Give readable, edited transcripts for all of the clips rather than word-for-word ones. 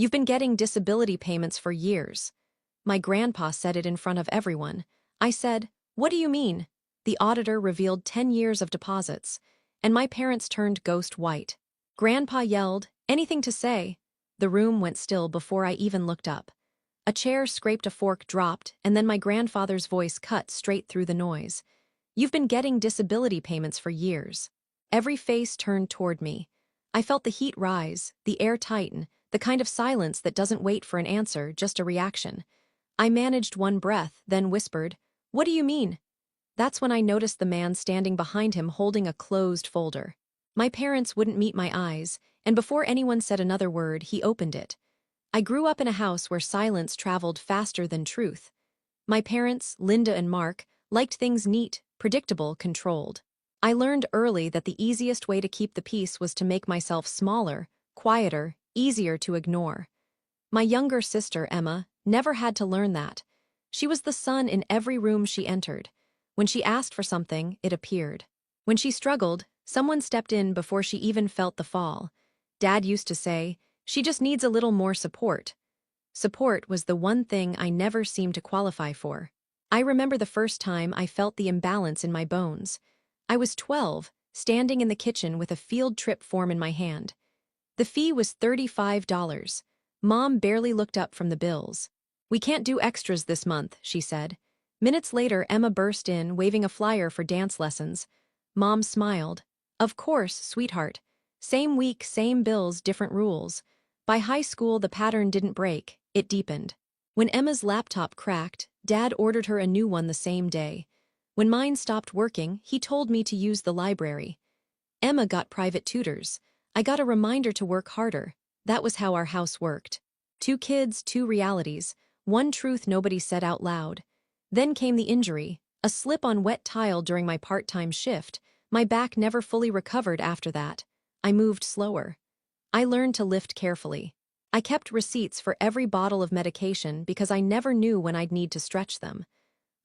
"You've been getting disability payments for years." My grandpa said it in front of everyone. I said, "What do you mean?" The auditor revealed 10 years of deposits, and my parents turned ghost white. Grandpa yelled, "Anything to say?" The room went still before I even looked up. A chair scraped, a fork dropped, and then my grandfather's voice cut straight through the noise. "You've been getting disability payments for years." Every face turned toward me. I felt the heat rise, the air tighten, the kind of silence that doesn't wait for an answer, just a reaction. I managed one breath, then whispered, "What do you mean?" That's when I noticed the man standing behind him holding a closed folder. My parents wouldn't meet my eyes, and before anyone said another word, he opened it. I grew up in a house where silence traveled faster than truth. My parents, Linda and Mark, liked things neat, predictable, controlled. I learned early that the easiest way to keep the peace was to make myself smaller, quieter, easier to ignore. My younger sister, Emma, never had to learn that. She was the sun in every room she entered. When she asked for something, it appeared. When she struggled, someone stepped in before she even felt the fall. Dad used to say, "She just needs a little more support." Support was the one thing I never seemed to qualify for. I remember the first time I felt the imbalance in my bones. I was 12, standing in the kitchen with a field trip form in my hand. The fee was $35. Mom barely looked up from the bills. "We can't do extras this month," she said. Minutes later, Emma burst in, waving a flyer for dance lessons. Mom smiled. "Of course, sweetheart. Same week, same bills, different rules." By high school, the pattern didn't break, it deepened. When Emma's laptop cracked, Dad ordered her a new one the same day. When mine stopped working, he told me to use the library. Emma got private tutors. I got a reminder to work harder. That was how our house worked. 2 kids, 2 realities, one truth nobody said out loud. Then came the injury, a slip on wet tile during my part-time shift. My back never fully recovered after that. I moved slower. I learned to lift carefully. I kept receipts for every bottle of medication because I never knew when I'd need to stretch them.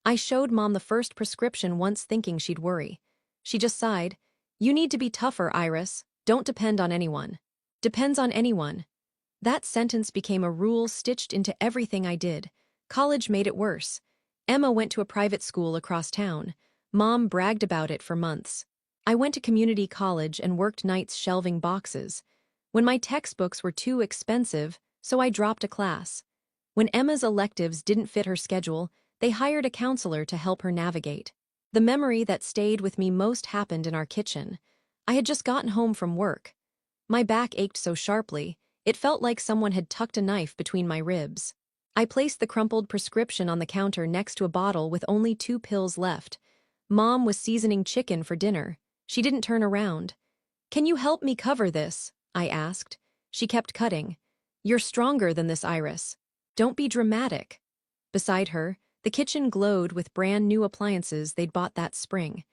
I showed Mom the first prescription once thinking she'd worry. She just sighed. "You need to be tougher, Iris. Don't depend on anyone." Depends on anyone. That sentence became a rule stitched into everything I did. College made it worse. Emma went to a private school across town. Mom bragged about it for months. I went to community college and worked nights shelving boxes. When my textbooks were too expensive, so I dropped a class. When Emma's electives didn't fit her schedule, they hired a counselor to help her navigate. The memory that stayed with me most happened in our kitchen. I had just gotten home from work. My back ached so sharply, it felt like someone had tucked a knife between my ribs. I placed the crumpled prescription on the counter next to a bottle with only 2 pills left. Mom was seasoning chicken for dinner. She didn't turn around. "Can you help me cover this?" I asked. She kept cutting. "You're stronger than this, Iris. Don't be dramatic." Beside her, the kitchen glowed with brand new appliances they'd bought that spring.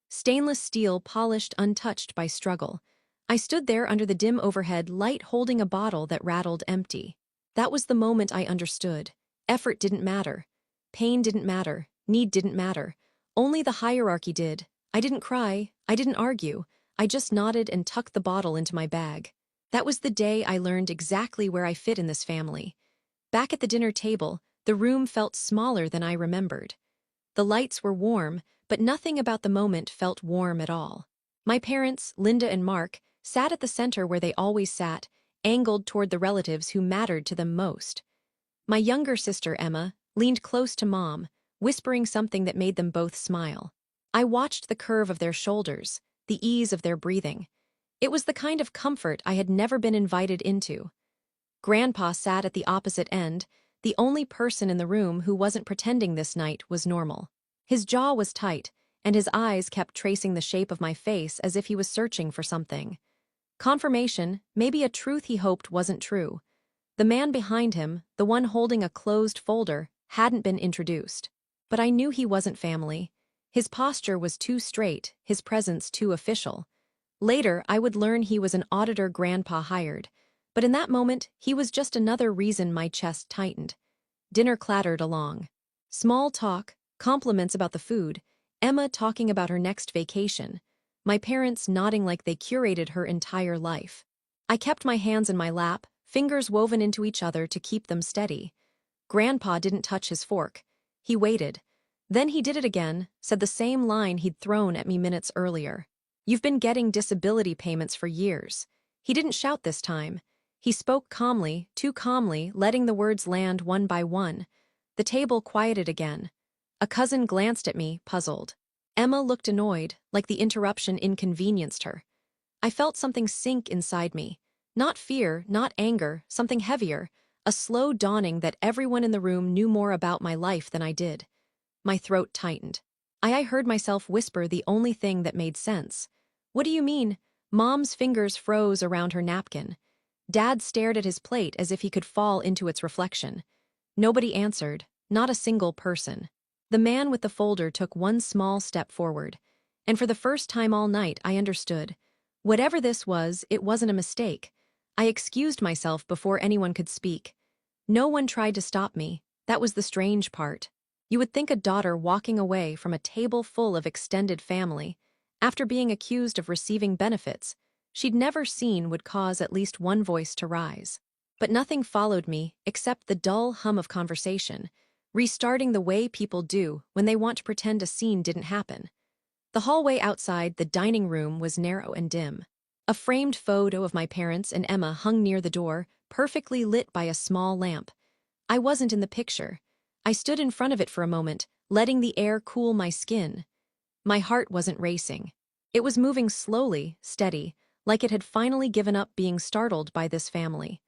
Stainless steel polished untouched by struggle. I stood there under the dim overhead light holding a bottle that rattled empty. That was the moment I understood. Effort didn't matter. Pain didn't matter. Need didn't matter. Only the hierarchy did. I didn't cry. I didn't argue. I just nodded and tucked the bottle into my bag. That was the day I learned exactly where I fit in this family. Back at the dinner table, the room felt smaller than I remembered. The lights were warm, but nothing about the moment felt warm at all. My parents, Linda and Mark, sat at the center where they always sat, angled toward the relatives who mattered to them most. My younger sister, Emma, leaned close to Mom, whispering something that made them both smile. I watched the curve of their shoulders, the ease of their breathing. It was the kind of comfort I had never been invited into. Grandpa sat at the opposite end. The only person in the room who wasn't pretending this night was normal. His jaw was tight, and his eyes kept tracing the shape of my face as if he was searching for something. Confirmation, maybe a truth he hoped wasn't true. The man behind him, the one holding a closed folder, hadn't been introduced. But I knew he wasn't family. His posture was too straight, his presence too official. Later, I would learn he was an auditor Grandpa hired. But in that moment, he was just another reason my chest tightened. Dinner clattered along. Small talk, compliments about the food, Emma talking about her next vacation, my parents nodding like they curated her entire life. I kept my hands in my lap, fingers woven into each other to keep them steady. Grandpa didn't touch his fork. He waited. Then he did it again, said the same line he'd thrown at me minutes earlier. "You've been getting disability payments for years." He didn't shout this time. He spoke calmly, too calmly, letting the words land one by one. The table quieted again. A cousin glanced at me, puzzled. Emma looked annoyed, like the interruption inconvenienced her. I felt something sink inside me. Not fear, not anger, something heavier, a slow dawning that everyone in the room knew more about my life than I did. My throat tightened. I heard myself whisper the only thing that made sense. "What do you mean?" Mom's fingers froze around her napkin. Dad stared at his plate as if he could fall into its reflection. Nobody answered, not a single person. The man with the folder took one small step forward. And for the first time all night, I understood. Whatever this was, it wasn't a mistake. I excused myself before anyone could speak. No one tried to stop me. That was the strange part. You would think a daughter walking away from a table full of extended family, after being accused of receiving benefits she'd never seen, would cause at least one voice to rise. But nothing followed me except the dull hum of conversation, restarting the way people do when they want to pretend a scene didn't happen. The hallway outside the dining room was narrow and dim. A framed photo of my parents and Emma hung near the door, perfectly lit by a small lamp. I wasn't in the picture. I stood in front of it for a moment, letting the air cool my skin. My heart wasn't racing. It was moving slowly, steady, like it had finally given up being startled by this family.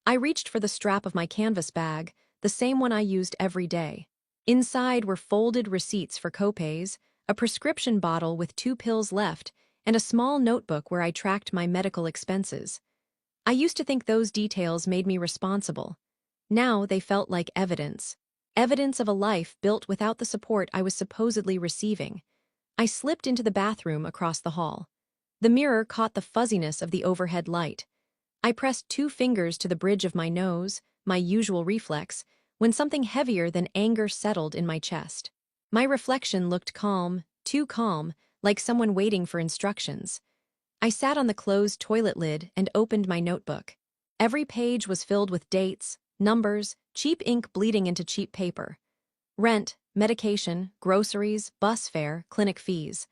I reached for the strap of my canvas bag, the same one I used every day. Inside were folded receipts for copays, a prescription bottle with 2 pills left, and a small notebook where I tracked my medical expenses. I used to think those details made me responsible. Now they felt like evidence. Evidence of a life built without the support I was supposedly receiving. I slipped into the bathroom across the hall. The mirror caught the fuzziness of the overhead light. I pressed 2 fingers to the bridge of my nose, my usual reflex, when something heavier than anger settled in my chest. My reflection looked calm, too calm, like someone waiting for instructions. I sat on the closed toilet lid and opened my notebook. Every page was filled with dates, numbers, cheap ink bleeding into cheap paper. Rent, medication, groceries, bus fare, clinic fees.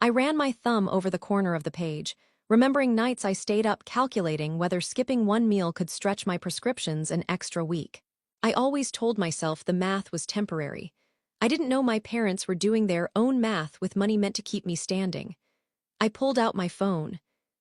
I ran my thumb over the corner of the page, remembering nights I stayed up calculating whether skipping one meal could stretch my prescriptions an extra week. I always told myself the math was temporary. I didn't know my parents were doing their own math with money meant to keep me standing. I pulled out my phone.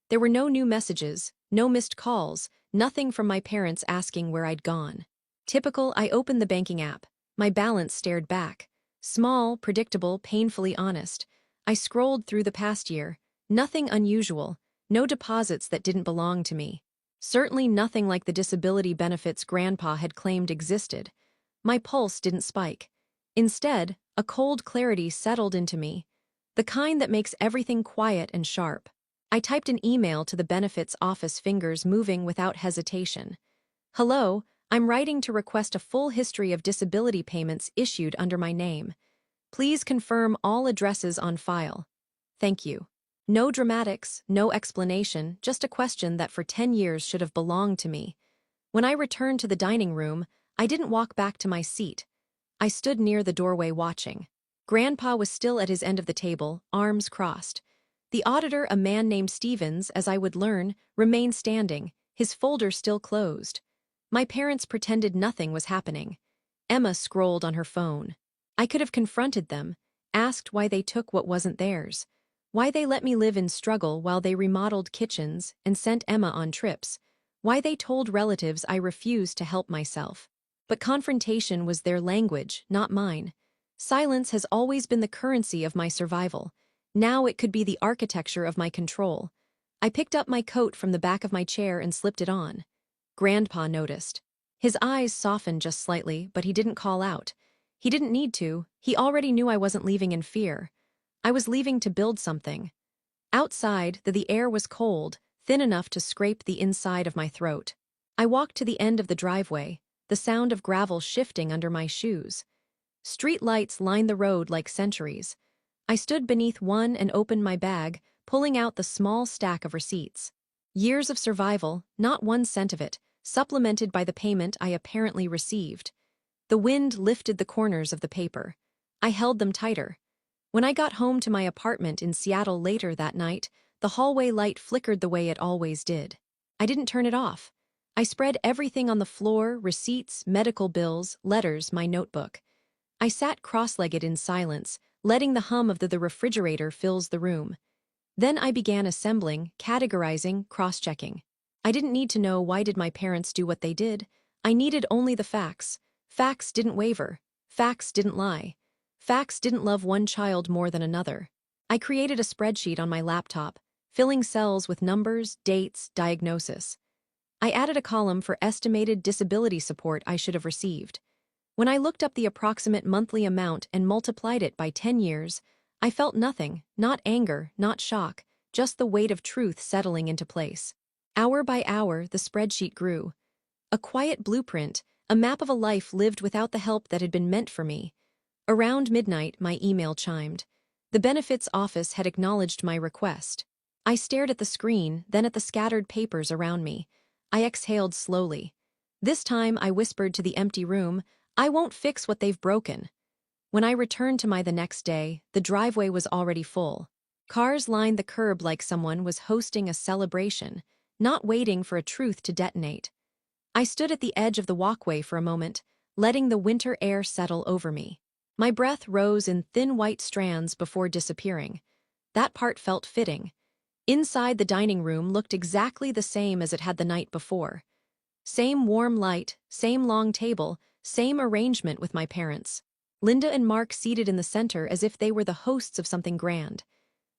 There were no new messages, no missed calls, nothing from my parents asking where I'd gone. Typical, I opened the banking app. My balance stared back. Small, predictable, painfully honest. I scrolled through the past year. Nothing unusual, no deposits that didn't belong to me. Certainly nothing like the disability benefits Grandpa had claimed existed. My pulse didn't spike. Instead, a cold clarity settled into me, the kind that makes everything quiet and sharp. I typed an email to the benefits office, fingers moving without hesitation. "Hello, I'm writing to request a full history of disability payments issued under my name. Please confirm all addresses on file. Thank you." No dramatics, no explanation, just a question that for 10 years should have belonged to me. When I returned to the dining room, I didn't walk back to my seat. I stood near the doorway watching. Grandpa was still at his end of the table, arms crossed. The auditor, a man named Stevens, as I would learn, remained standing, his folder still closed. My parents pretended nothing was happening. Emma scrolled on her phone. I could have confronted them, asked why they took what wasn't theirs, why they let me live in struggle while they remodeled kitchens and sent Emma on trips, why they told relatives I refused to help myself. But confrontation was their language, not mine. Silence has always been the currency of my survival. Now it could be the architecture of my control. I picked up my coat from the back of my chair and slipped it on. Grandpa noticed. His eyes softened just slightly, but he didn't call out. He didn't need to. He already knew I wasn't leaving in fear. I was leaving to build something. Outside, the air was cold, thin enough to scrape the inside of my throat. I walked to the end of the driveway, the sound of gravel shifting under my shoes. Street lights lined the road like sentries. I stood beneath one and opened my bag, pulling out the small stack of receipts. Years of survival, not 1 cent of it, supplemented by the payment I apparently received. The wind lifted the corners of the paper. I held them tighter. When I got home to my apartment in Seattle later that night, the hallway light flickered the way it always did. I didn't turn it off. I spread everything on the floor: receipts, medical bills, letters, my notebook. I sat cross-legged in silence, letting the hum of the refrigerator fill the room. Then I began assembling, categorizing, cross-checking. I didn't need to know why did my parents do what they did. I needed only the facts. Facts didn't waver. Facts didn't lie. Facts didn't love one child more than another. I created a spreadsheet on my laptop, filling cells with numbers, dates, diagnosis. I added a column for estimated disability support I should have received. When I looked up the approximate monthly amount and multiplied it by 10 years, I felt nothing, not anger, not shock, just the weight of truth settling into place. Hour by hour, the spreadsheet grew. A quiet blueprint, a map of a life lived without the help that had been meant for me. Around midnight, my email chimed. The benefits office had acknowledged my request. I stared at the screen, then at the scattered papers around me. I exhaled slowly. This time, I whispered to the empty room, "I won't fix what they've broken." When I returned to the next day, the driveway was already full. Cars lined the curb like someone was hosting a celebration, not waiting for a truth to detonate. I stood at the edge of the walkway for a moment, letting the winter air settle over me. My breath rose in thin white strands before disappearing. That part felt fitting. Inside, the dining room looked exactly the same as it had the night before. Same warm light, same long table, same arrangement with my parents. Linda and Mark seated in the center as if they were the hosts of something grand.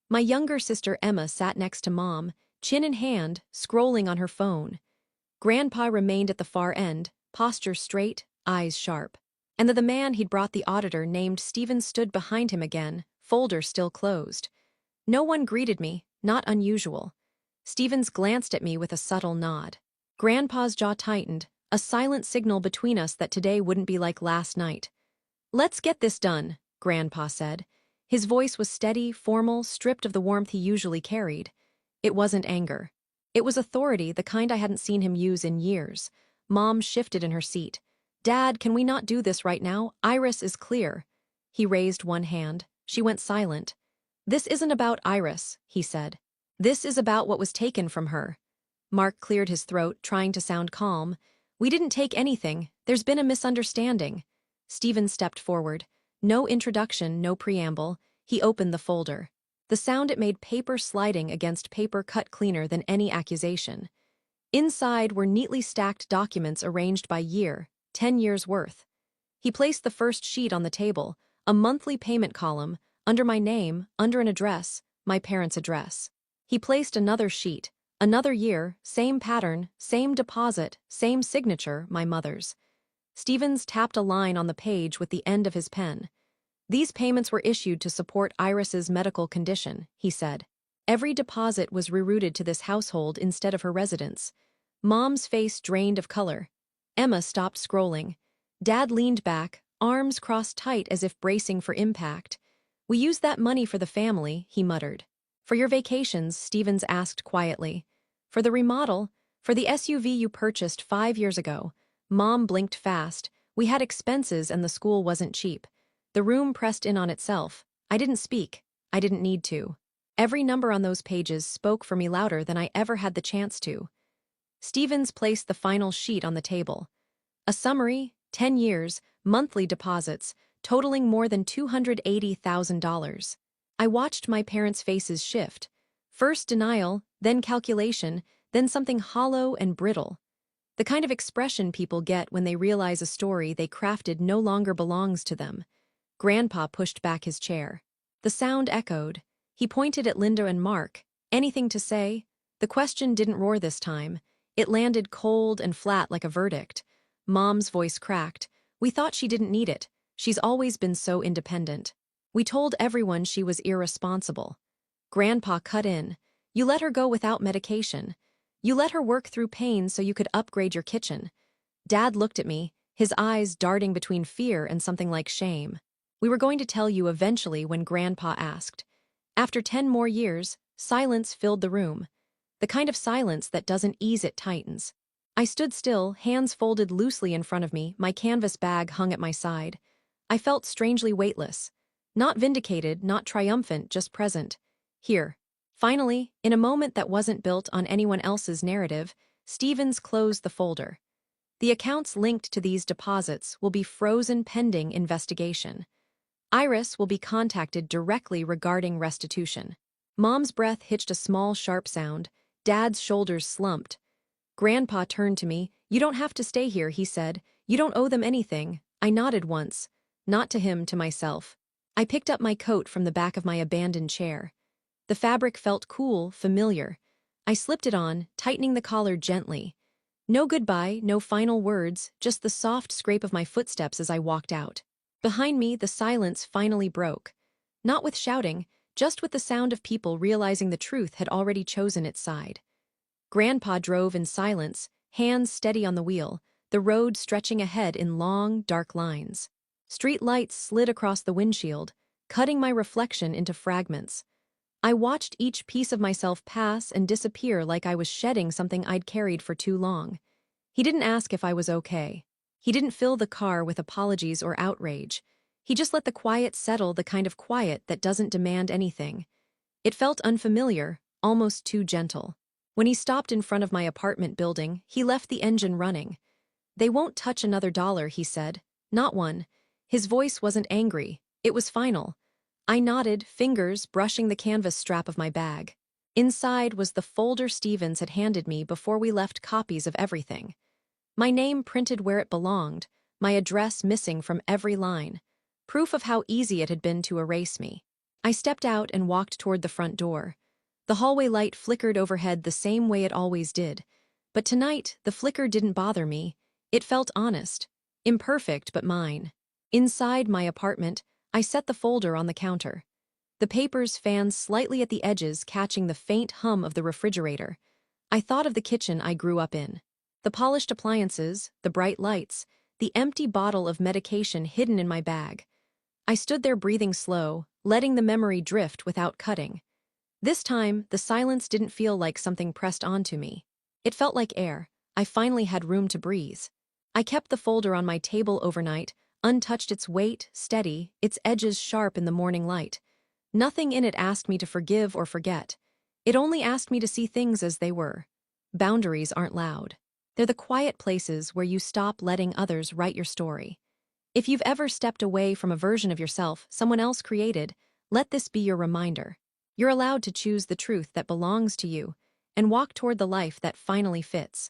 My younger sister Emma sat next to Mom, chin in hand, scrolling on her phone. Grandpa remained at the far end, posture straight, eyes sharp. And the man he'd brought, the auditor named Stephen, stood behind him again, folder still closed. No one greeted me, not unusual. Stevens glanced at me with a subtle nod. Grandpa's jaw tightened, a silent signal between us that today wouldn't be like last night. "Let's get this done," Grandpa said. His voice was steady, formal, stripped of the warmth he usually carried. It wasn't anger. It was authority, the kind I hadn't seen him use in years. Mom shifted in her seat. "Dad, can we not do this right now? Iris is clear." He raised one hand. She went silent. "This isn't about Iris," he said. "This is about what was taken from her." Mark cleared his throat, trying to sound calm. "We didn't take anything. There's been a misunderstanding." Stephen stepped forward. No introduction, no preamble. He opened the folder. The sound it made, paper sliding against paper cut cleaner than any accusation. Inside were neatly stacked documents arranged by year, 10 years' worth. He placed the first sheet on the table, a monthly payment column, under my name, under an address, my parents' address. He placed another sheet, another year, same pattern, same deposit, same signature, my mother's. Stevens tapped a line on the page with the end of his pen. "These payments were issued to support Iris's medical condition," he said. Every deposit was rerouted to this household instead of her residence. Mom's face drained of color. Emma stopped scrolling. Dad leaned back, arms crossed tight as if bracing for impact. "We used that money for the family," he muttered. "For your vacations," Stevens asked quietly. "For the remodel? For the SUV you purchased 5 years ago?" Mom blinked fast. "We had expenses and the school wasn't cheap." The room pressed in on itself. I didn't speak. I didn't need to. Every number on those pages spoke for me louder than I ever had the chance to. Stevens placed the final sheet on the table. A summary, 10 years, monthly deposits, totaling more than $280,000. I watched my parents' faces shift. First denial, then calculation, then something hollow and brittle. The kind of expression people get when they realize a story they crafted no longer belongs to them. Grandpa pushed back his chair. The sound echoed. He pointed at Linda and Mark. "Anything to say?" The question didn't roar this time. It landed cold and flat like a verdict. Mom's voice cracked. "We thought she didn't need it. She's always been so independent. We told everyone she was irresponsible." Grandpa cut in. "You let her go without medication. You let her work through pain so you could upgrade your kitchen." Dad looked at me, his eyes darting between fear and something like shame. "We were going to tell you eventually," when Grandpa asked. After 10 more years, silence filled the room. The kind of silence that doesn't ease, it tightens. I stood still, hands folded loosely in front of me, my canvas bag hung at my side. I felt strangely weightless. Not vindicated, not triumphant, just present. Here. Finally, in a moment that wasn't built on anyone else's narrative, Stevens closed the folder. The accounts linked to these deposits will be frozen pending investigation. Iris will be contacted directly regarding restitution. Mom's breath hitched a small, sharp sound. Dad's shoulders slumped. Grandpa turned to me. "You don't have to stay here," he said. "You don't owe them anything." I nodded once. Not to him, to myself. I picked up my coat from the back of my abandoned chair. The fabric felt cool, familiar. I slipped it on, tightening the collar gently. No goodbye, no final words, just the soft scrape of my footsteps as I walked out. Behind me, the silence finally broke. Not with shouting, just with the sound of people realizing the truth had already chosen its side. Grandpa drove in silence, hands steady on the wheel, the road stretching ahead in long, dark lines. Street lights slid across the windshield, cutting my reflection into fragments. I watched each piece of myself pass and disappear like I was shedding something I'd carried for too long. He didn't ask if I was okay. He didn't fill the car with apologies or outrage. He just let the quiet settle, the kind of quiet that doesn't demand anything. It felt unfamiliar, almost too gentle. When he stopped in front of my apartment building, he left the engine running. "They won't touch another dollar," he said. "Not one." His voice wasn't angry. It was final. I nodded, fingers brushing the canvas strap of my bag. Inside was the folder Stevens had handed me before we left, copies of everything. My name printed where it belonged, my address missing from every line. Proof of how easy it had been to erase me. I stepped out and walked toward the front door. The hallway light flickered overhead the same way it always did. But tonight, the flicker didn't bother me. It felt honest. Imperfect, but mine. Inside my apartment, I set the folder on the counter. The papers fanned slightly at the edges, catching the faint hum of the refrigerator. I thought of the kitchen I grew up in. The polished appliances, the bright lights, the empty bottle of medication hidden in my bag. I stood there breathing slow, letting the memory drift without cutting. This time, the silence didn't feel like something pressed onto me. It felt like air. I finally had room to breathe. I kept the folder on my table overnight, untouched, its weight steady, its edges sharp in the morning light. Nothing in it asked me to forgive or forget. It only asked me to see things as they were. Boundaries aren't loud. They're the quiet places where you stop letting others write your story. If you've ever stepped away from a version of yourself someone else created, let this be your reminder. You're allowed to choose the truth that belongs to you and walk toward the life that finally fits.